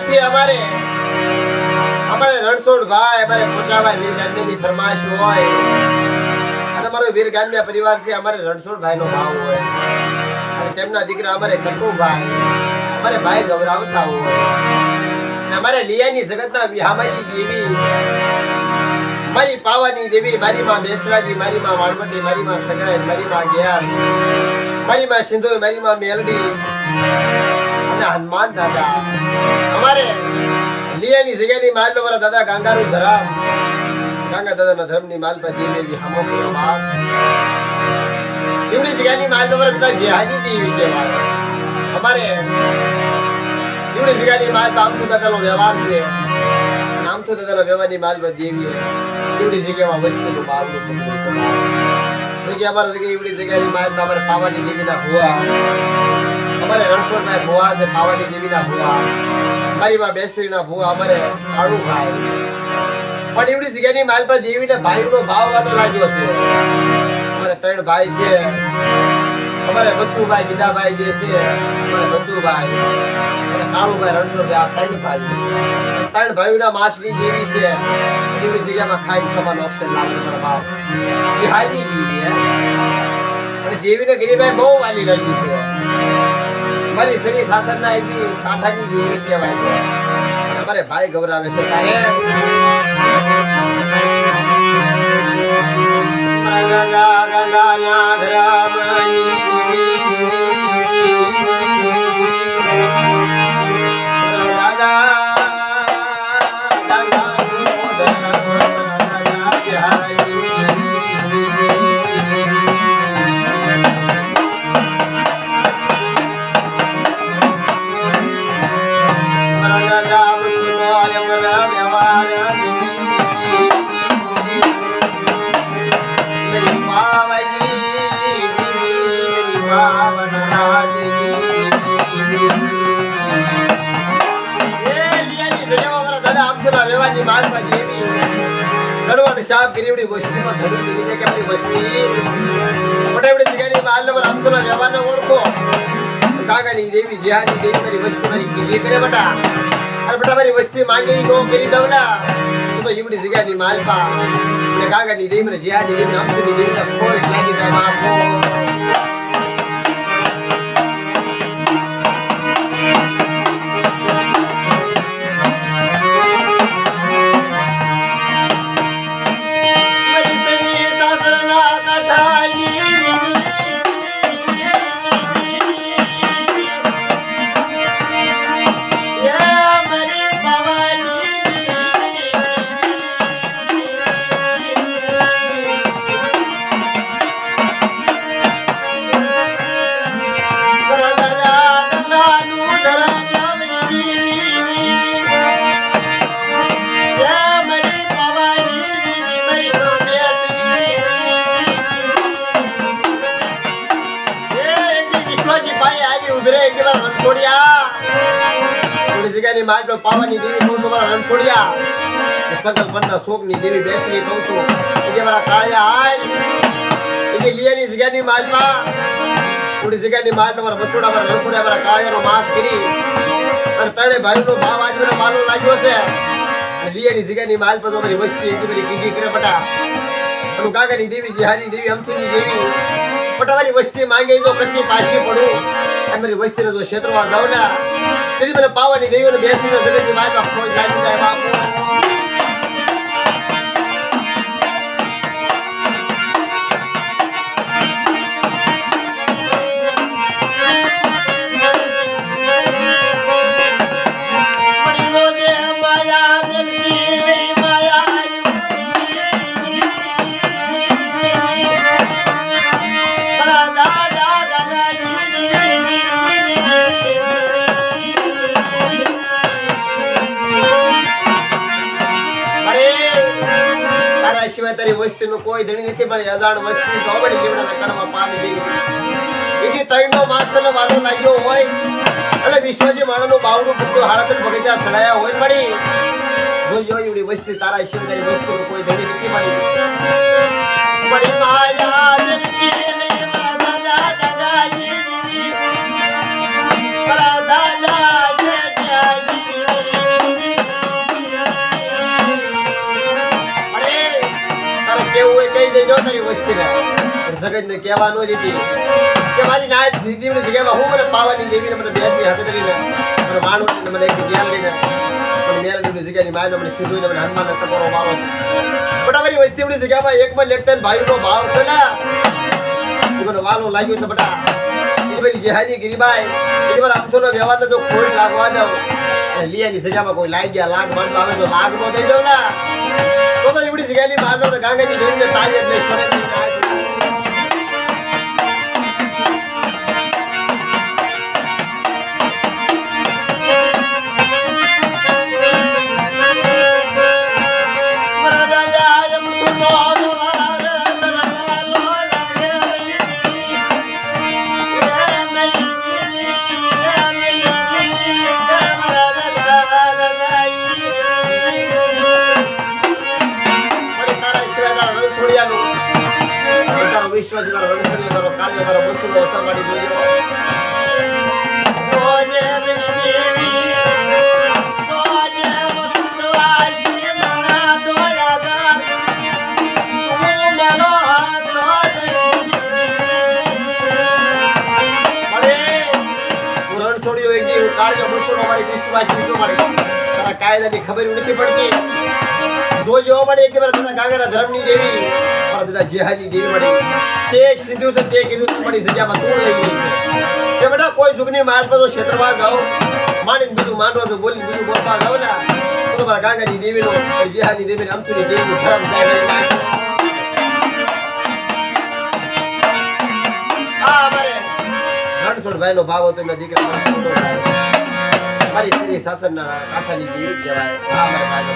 થી અમારે રણછોડ ભાઈ અમારે પોચાભાઈ વીર ગામની ફરમાઈશ હોય અને અમારો વીર ગામના પરિવાર છે અમારે રણછોડ ભાઈ નો ભાવ હોય અને તેમના દીકરા અમારે કટુભાઈ અમારે ભાઈ ગૌરાવતા હોય અને અમારે લિયાની જગતના વિહામાની દેવી મારી પાવાની દેવી મારી માં બેસરાજી મારી માં વાળવટી મારી માં સગાઈ મારી માં ગયા મારી માં સિંધુ મારી માં મેલડી અને હનુમાન દાદા અમારે લિયાની જગ્યાની માલ પર મારા દાદા ગાંગાનું ધરામ ગાંગા દાદાના ધર્મની માલ પર દેવી હમો કેવો માલ એવડી જગ્યાની માલ પર મારા દાદા જેહાની દેવી કહેવાય અમારે એવડી જગ્યાની માલ પર આમથુ દાદાનો વ્યવહાર છે અને આમથુ દાદાના વ્યવહારની માલ પર દેવી એવડી જગ્યામાં વસ્તુનું ભાવનું પકડું છે જગ્યા અમારા જગ્યા એવડી જગ્યાની માલ પર અમારે પાવાની દેવીના ભુવા અમારે રણછોડભાઈ ભુવા છે પાવાની દેવીના ભુવા મારી માં બેસરીના ભુવા અમારે કાળુભાઈ પણ એવડી જગ્યાની માલ પર દેવીને ભાઈનો ભાવ વાતો લાગ્યો છે અમારે ત્રણ ભાઈ છે અમારે બસુભાઈ ગીદાભાઈ જે છે અમારે બસુભાઈ અને કાળુભાઈ રણછોડભાઈ આ ત્રણ ભાઈઓના માસની દેવી છે એવડી જગ્યામાં ખાઈને ખવાનો ઓપ્શન લાગે મારા બાપ હાઈની દેવી અને દેવીને ગરીબાઈ બહુ વાલી લાગી છે મારી શરીર શાસનના એવી કાંઠાની દેવી કહેવાય છે અમારે ભાઈ ગૌરાવે છે તારે ગંગા ગંગાનાથ રામની સાહેબ ગરીબડી વસ્તીમાં ધણી લીધી છે કે આપણી વસ્તી મોટા એવડી જગ્યાની માલ નંબર આમતોના વ્યવહારને ઓળખો કાકાની દેવી જેહાની દેવી મારી વસ્તી મારી કીધી કરે બેટા અરે બેટા મારી વસ્તી માંગી નો કરી દઉં ના તું તો એવડી જગ્યાની માલ પા અને કાકાની દેવી મને જેહાની દેવી આમતોની દેવીને ખોટ લાગી જાય બાપો માલ પર પાવાની દેવી કહું છું મારા રણછોડિયા સગલ પન્ના શોકની દેવી બેસરી કહું છું એ મારા કાળિયા હાલ એ લિયાની જગ્યાની માલમાં થોડી જગ્યાની માલ મારા બસોડા મારા રણછોડિયા મારા કાળિયાનો માસ કરી અને ત્રણે ભાઈનો ભાવ આજ મને માલો લાગ્યો છે અને લિયાની જગ્યાની માલ પર તો મારી વસ્તી એટલી બધી કીધી કરે બટા અને કાકાની દેવી જેહાની દેવી અમથુની દેવી બટા મારી વસ્તી માંગે તો કટની પાછી પડું અને મારી વસ્તીને જો ક્ષેત્રમાં જાઉં ના તેથી મને પાવાની દેવીને બેસીને જગતની માલમાં ખોજ લાગી જાય બાપુ તારી વસ્તીનો કોઈ ધણી નથી પણ અજાણ વસ્તી સોબડી લીમડાના કણમાં પાણી દેવી એથી તૈણનો માસ્તરનો વાલો લાગ્યો હોય અને વિશ્વજી માણસનું બાવડું પુટલું હાડતન બગીચા સડાયા હોય પડી જો જો એવડી વસ્તી તારા શિવ તારી વસ્તીનો કોઈ ધણી નથી પડી માયા મિલતી નહીં મારા દાદા દાદાજી દેવી મારા દાદા દાદાજી વસ્તી ને જગતને કહેવા ન દીધી કે મારી નાય દીવની જગ્યામાં હું મને પાવાની દેવીને મને બેસી હાથે ધરીને મને માણોને મને એક જ્ઞાન લઈને મને મેલડીની જગ્યાની માયને મને સીધુંને મને હનુમાનને ટકોરો મારો છે બટા મારી વસ્તીની જગ્યામાં એકમાં લેખતા ભાઈનો ભાવ છે ને એ મને વાલો લાગ્યો છે બટા એ બધી જેહાની ગરીબાઈ એ મારા આમથોનો વ્યવહારને જો ખોટ લાગવા દઉં અને લીયાની જગ્યામાં કોઈ લાગ્યા લાગ માંડવા આવે જો લાગ નો દઈ દઉં ને તો એવડી જગ્યાની માનવ ને ગાંગાની દેવીને તારી જ નહીં સોનેની નાય વિશ્વ જિલ્લા રણસરી તારો કાળિયો તારો બસુલો ઓસામાડી જોયો ઓજે મેરી દેવી ઓજે વસવાસી મણા દોયાદાર મેલો સોદડી અરે પુરણ છોડ્યો એક દી કાળિયો બસુલો મારી વિશ્વાસી શું મારી તારા કાયદાની ખબર નથી પડતી જોજો મારી એક વાર તારા ગાંગેના ધર્મની દેવી મારા દાદા જેહાની દેવી મળી તે એક સીધું છે તે કીધું તમારી જગ્યામાં તું લઈ ગઈ છે કે બેટા કોઈ જુગની માર્ગમાં તો ક્ષેત્રમાં જાઓ માણીને બીજું માંડવા જો બોલીને બીજું બોલવા જાઓ ને તો તમારા ગાંગાની દેવીનો જેહાની દેવીને અમથુની દેવીનું ધર્મ જાય કરી નાખે આ અમારે રણછોડભાઈનો ભાવ હતો એમના દીકરા મારી શ્રી શાસનના કાંઠાની દેવી કહેવાય આ અમારે ભાઈનો